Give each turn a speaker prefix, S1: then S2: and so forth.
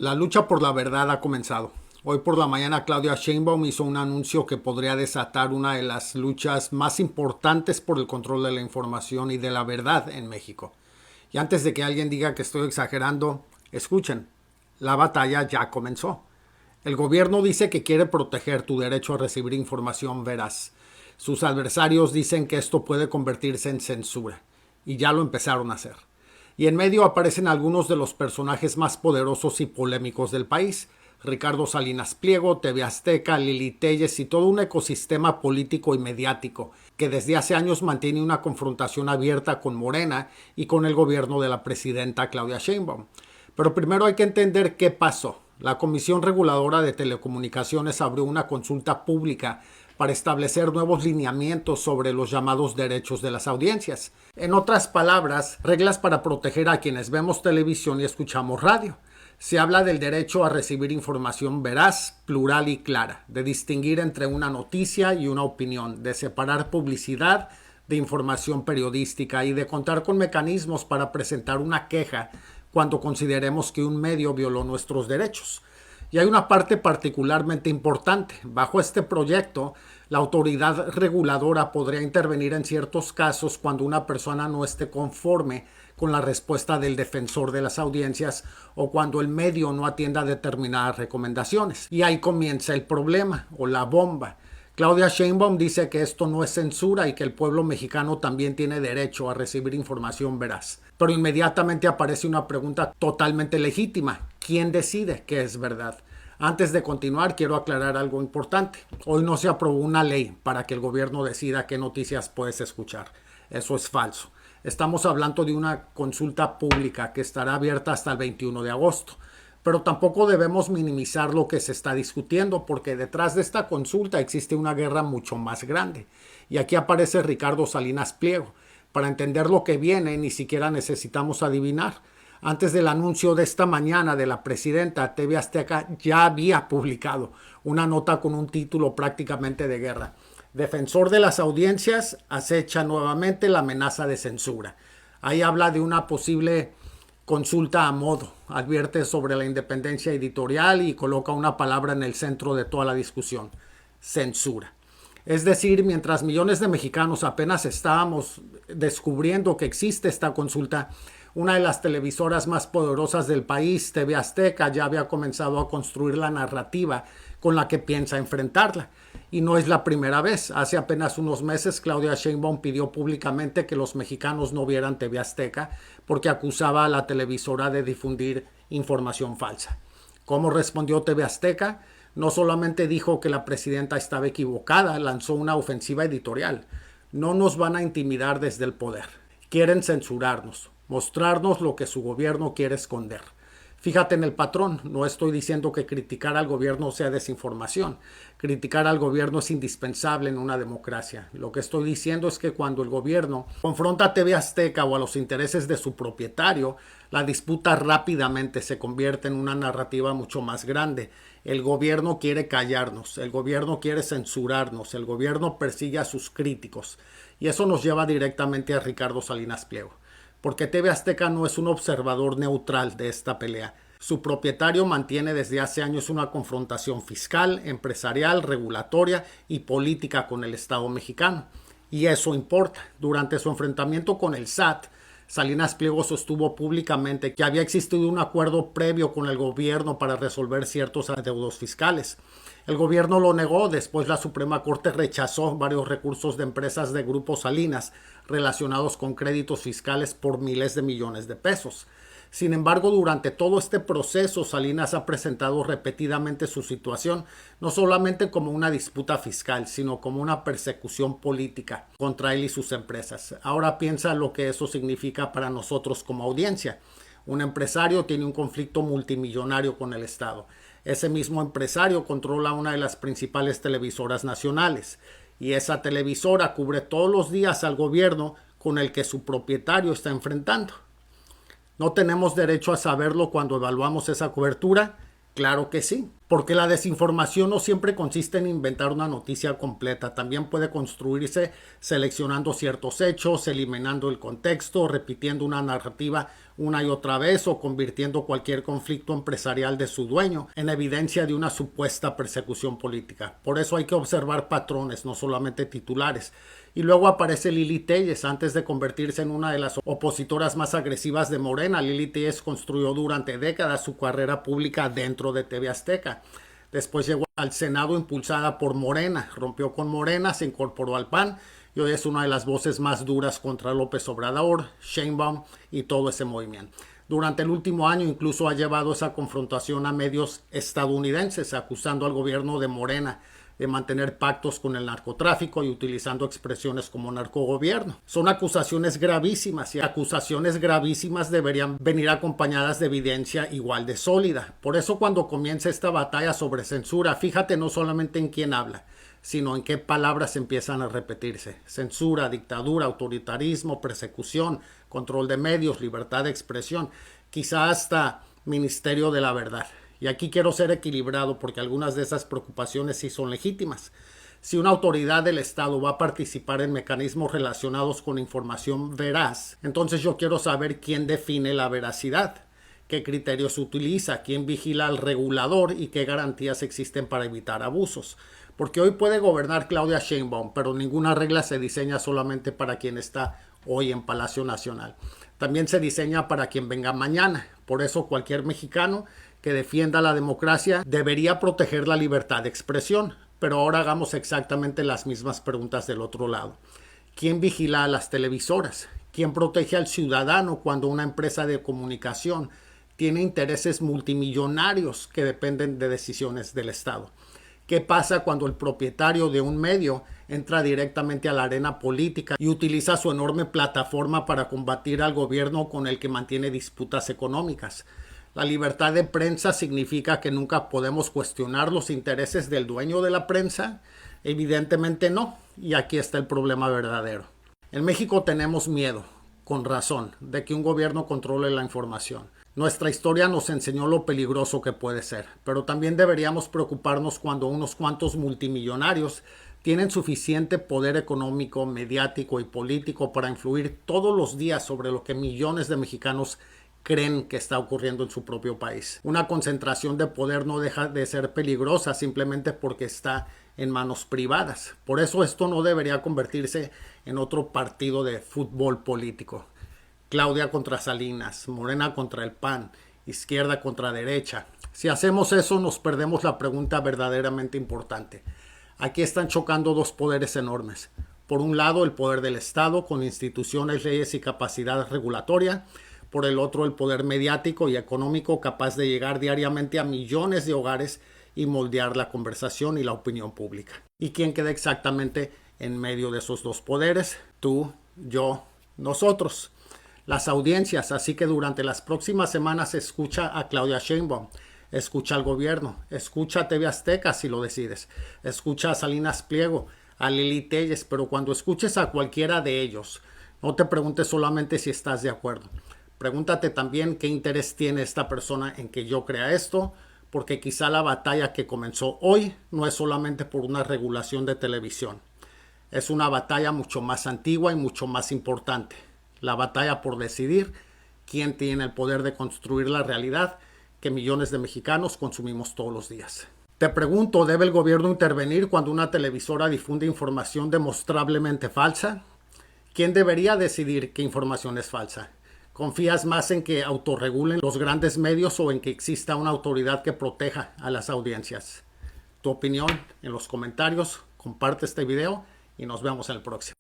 S1: La lucha por la verdad ha comenzado. Hoy por la mañana Claudia Sheinbaum hizo un anuncio que podría desatar una de las luchas más importantes por el control de la información y de la verdad en México. Y antes de que alguien diga que estoy exagerando, escuchen, la batalla ya comenzó. El gobierno dice que quiere proteger tu derecho a recibir información veraz. Sus adversarios dicen que esto puede convertirse en censura. Y ya lo empezaron a hacer. Y en medio aparecen algunos de los personajes más poderosos y polémicos del país. Ricardo Salinas Pliego, TV Azteca, Lili Téllez y todo un ecosistema político y mediático que desde hace años mantiene una confrontación abierta con Morena y con el gobierno de la presidenta Claudia Sheinbaum. Pero primero hay que entender qué pasó. La Comisión Reguladora de Telecomunicaciones abrió una consulta pública para establecer nuevos lineamientos sobre los llamados derechos de las audiencias. En otras palabras, reglas para proteger a quienes vemos televisión y escuchamos radio. Se habla del derecho a recibir información veraz, plural y clara, de distinguir entre una noticia y una opinión, de separar publicidad de información periodística y de contar con mecanismos para presentar una queja cuando consideremos que un medio violó nuestros derechos. Y hay una parte particularmente importante. Bajo este proyecto, la autoridad reguladora podría intervenir en ciertos casos cuando una persona no esté conforme con la respuesta del defensor de las audiencias o cuando el medio no atienda determinadas recomendaciones. Y ahí comienza el problema o la bomba. Claudia Sheinbaum dice que esto no es censura y que el pueblo mexicano también tiene derecho a recibir información veraz. Pero inmediatamente aparece una pregunta totalmente legítima. ¿Quién decide qué es verdad? Antes de continuar, quiero aclarar algo importante. Hoy no se aprobó una ley para que el gobierno decida qué noticias puedes escuchar. Eso es falso. Estamos hablando de una consulta pública que estará abierta hasta el 21 de agosto. Pero tampoco debemos minimizar lo que se está discutiendo porque detrás de esta consulta existe una guerra mucho más grande. Y aquí aparece Ricardo Salinas Pliego. Para entender lo que viene ni siquiera necesitamos adivinar. Antes del anuncio de esta mañana de la presidenta, TV Azteca ya había publicado una nota con un título prácticamente de guerra. Defensor de las audiencias acecha nuevamente la amenaza de censura. Ahí habla de una posible consulta a modo, advierte sobre la independencia editorial y coloca una palabra en el centro de toda la discusión: censura. Es decir, mientras millones de mexicanos apenas estábamos descubriendo que existe esta consulta, una de las televisoras más poderosas del país, TV Azteca, ya había comenzado a construir la narrativa con la que piensa enfrentarla. Y no es la primera vez. Hace apenas unos meses Claudia Sheinbaum pidió públicamente que los mexicanos no vieran TV Azteca porque acusaba a la televisora de difundir información falsa. ¿Cómo respondió TV Azteca? No solamente dijo que la presidenta estaba equivocada, lanzó una ofensiva editorial. No nos van a intimidar desde el poder. Quieren censurarnos, mostrarnos lo que su gobierno quiere esconder. Fíjate en el patrón, no estoy diciendo que criticar al gobierno sea desinformación. Criticar al gobierno es indispensable en una democracia. Lo que estoy diciendo es que cuando el gobierno confronta a TV Azteca o a los intereses de su propietario, la disputa rápidamente se convierte en una narrativa mucho más grande. El gobierno quiere callarnos, el gobierno quiere censurarnos, el gobierno persigue a sus críticos. Y eso nos lleva directamente a Ricardo Salinas Pliego. Porque TV Azteca no es un observador neutral de esta pelea. Su propietario mantiene desde hace años una confrontación fiscal, empresarial, regulatoria y política con el Estado mexicano. Y eso importa. Durante su enfrentamiento con el SAT, Salinas Pliego sostuvo públicamente que había existido un acuerdo previo con el gobierno para resolver ciertos adeudos fiscales. El gobierno lo negó, después la Suprema Corte rechazó varios recursos de empresas de Grupo Salinas relacionados con créditos fiscales por miles de millones de pesos. Sin embargo, durante todo este proceso, Salinas ha presentado repetidamente su situación, no solamente como una disputa fiscal, sino como una persecución política contra él y sus empresas. Ahora piensa lo que eso significa para nosotros como audiencia. Un empresario tiene un conflicto multimillonario con el Estado. Ese mismo empresario controla una de las principales televisoras nacionales y esa televisora cubre todos los días al gobierno con el que su propietario está enfrentando. ¿No tenemos derecho a saberlo cuando evaluamos esa cobertura? Claro que sí, porque la desinformación no siempre consiste en inventar una noticia completa, también puede construirse seleccionando ciertos hechos, eliminando el contexto, repitiendo una narrativa una y otra vez o convirtiendo cualquier conflicto empresarial de su dueño en evidencia de una supuesta persecución política. Por eso hay que observar patrones, no solamente titulares. Y luego aparece Lili Téllez. Antes de convertirse en una de las opositoras más agresivas de Morena, Lili Téllez construyó durante décadas su carrera pública dentro de TV Azteca. Después llegó al Senado impulsada por Morena, rompió con Morena, se incorporó al PAN y hoy es una de las voces más duras contra López Obrador, Sheinbaum y todo ese movimiento. Durante el último año incluso ha llevado esa confrontación a medios estadounidenses, acusando al gobierno de Morena de mantener pactos con el narcotráfico y utilizando expresiones como narcogobierno. Son acusaciones gravísimas y acusaciones gravísimas deberían venir acompañadas de evidencia igual de sólida. Por eso cuando comienza esta batalla sobre censura, fíjate no solamente en quién habla, sino en qué palabras empiezan a repetirse. Censura, dictadura, autoritarismo, persecución, control de medios, libertad de expresión, quizá hasta Ministerio de la Verdad. Y aquí quiero ser equilibrado porque algunas de esas preocupaciones sí son legítimas. Si una autoridad del Estado va a participar en mecanismos relacionados con información veraz, entonces yo quiero saber quién define la veracidad, qué criterios utiliza, quién vigila al regulador y qué garantías existen para evitar abusos. Porque hoy puede gobernar Claudia Sheinbaum, pero ninguna regla se diseña solamente para quien está hoy en Palacio Nacional. También se diseña para quien venga mañana. Por eso cualquier mexicano que defienda la democracia debería proteger la libertad de expresión. Pero ahora hagamos exactamente las mismas preguntas del otro lado. ¿Quién vigila a las televisoras? ¿Quién protege al ciudadano cuando una empresa de comunicación tiene intereses multimillonarios que dependen de decisiones del Estado? ¿Qué pasa cuando el propietario de un medio entra directamente a la arena política y utiliza su enorme plataforma para combatir al gobierno con el que mantiene disputas económicas? La libertad de prensa significa que nunca podemos cuestionar los intereses del dueño de la prensa. Evidentemente no, y aquí está el problema verdadero. En México tenemos miedo, con razón, de que un gobierno controle la información. Nuestra historia nos enseñó lo peligroso que puede ser, pero también deberíamos preocuparnos cuando unos cuantos multimillonarios tienen suficiente poder económico, mediático y político para influir todos los días sobre lo que millones de mexicanos creen que está ocurriendo en su propio país. Una concentración de poder no deja de ser peligrosa simplemente porque está en manos privadas. Por eso esto no debería convertirse en otro partido de fútbol político. Claudia contra Salinas, Morena contra el PAN, izquierda contra derecha. Si hacemos eso nos perdemos la pregunta verdaderamente importante. Aquí están chocando dos poderes enormes. Por un lado el poder del Estado con instituciones, leyes y capacidad regulatoria. Por el otro el poder mediático y económico capaz de llegar diariamente a millones de hogares y moldear la conversación y la opinión pública. ¿Y quién queda exactamente en medio de esos dos poderes? Tú, yo, nosotros. Las audiencias, así que durante las próximas semanas escucha a Claudia Sheinbaum, escucha al gobierno, escucha a TV Azteca si lo decides, escucha a Salinas Pliego, a Lili Téllez, pero cuando escuches a cualquiera de ellos, no te preguntes solamente si estás de acuerdo. Pregúntate también qué interés tiene esta persona en que yo crea esto, porque quizá la batalla que comenzó hoy no es solamente por una regulación de televisión. Es una batalla mucho más antigua y mucho más importante. La batalla por decidir quién tiene el poder de construir la realidad que millones de mexicanos consumimos todos los días. Te pregunto, ¿debe el gobierno intervenir cuando una televisora difunde información demostrablemente falsa? ¿Quién debería decidir qué información es falsa? ¿Confías más en que autorregulen los grandes medios o en que exista una autoridad que proteja a las audiencias? Tu opinión en los comentarios, comparte este video y nos vemos en el próximo.